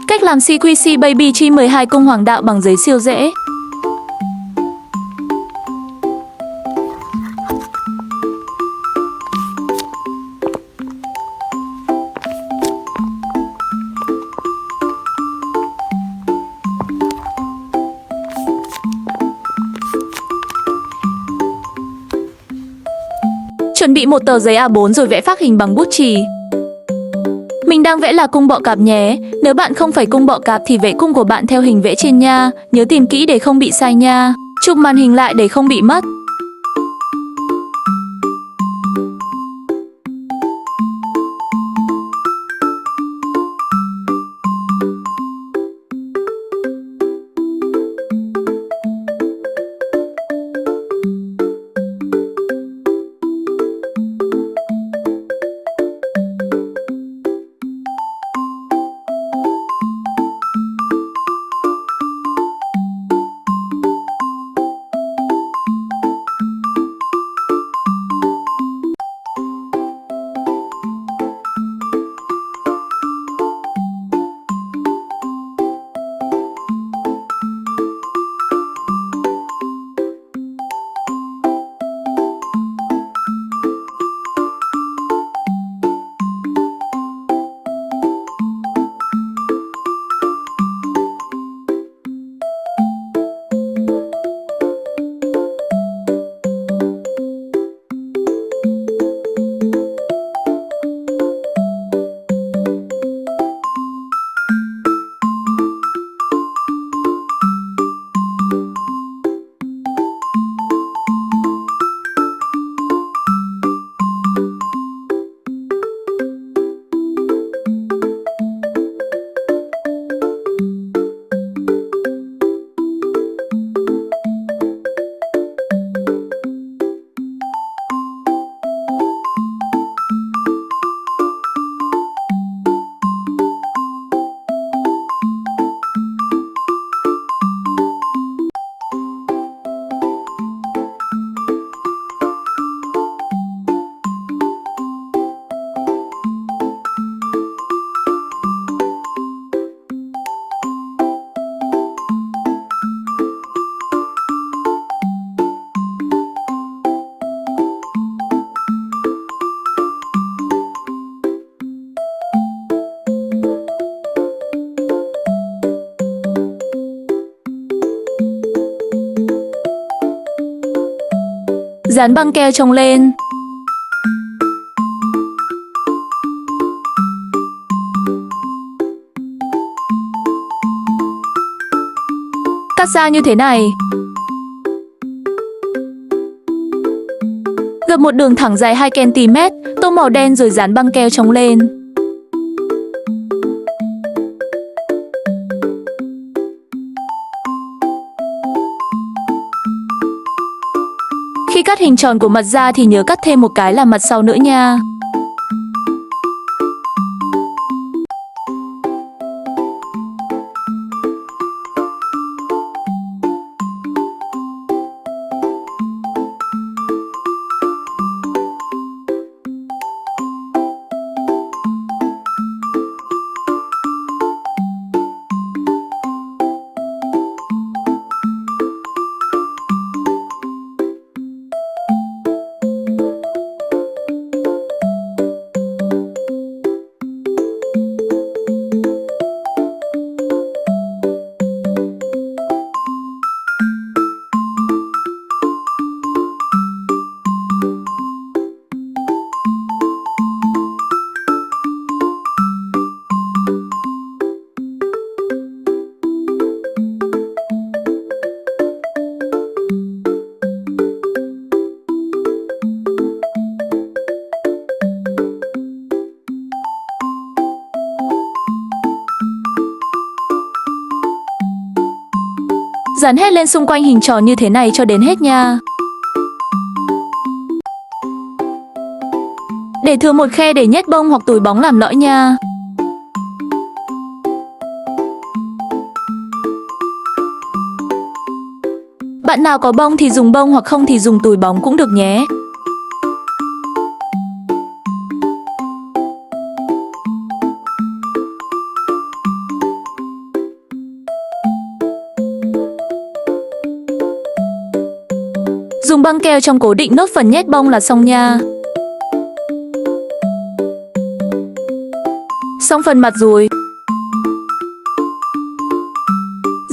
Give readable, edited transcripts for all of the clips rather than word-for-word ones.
Cách làm CQC Baby Tree 12 cung hoàng đạo bằng giấy siêu dễ. Chuẩn bị một tờ giấy A4 rồi vẽ phác hình bằng bút chì. Mình đang vẽ là cung bọ cạp nhé. Nếu bạn không phải cung bọ cạp thì vẽ cung của bạn theo hình vẽ trên nha. Nhớ tìm kỹ để không bị sai nha. Chụp màn hình lại để không bị mất. Dán băng keo chồng lên. Cắt ra như thế này. Gập một đường thẳng dài 2 cm, tô màu đen rồi dán băng keo chồng lên. Khi cắt hình tròn của mặt ra thì nhớ cắt thêm một cái là mặt sau nữa nha. Dán hết lên xung quanh hình tròn như thế này cho đến hết nha. Để thừa một khe để nhét bông hoặc túi bóng làm lõi nha. Bạn nào có bông thì dùng bông hoặc không thì dùng túi bóng cũng được nhé. Dùng băng keo trong cố định nốt phần nhét bông là xong nha. Xong phần mặt rồi.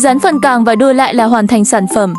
Dán phần càng và đuôi lại là hoàn thành sản phẩm.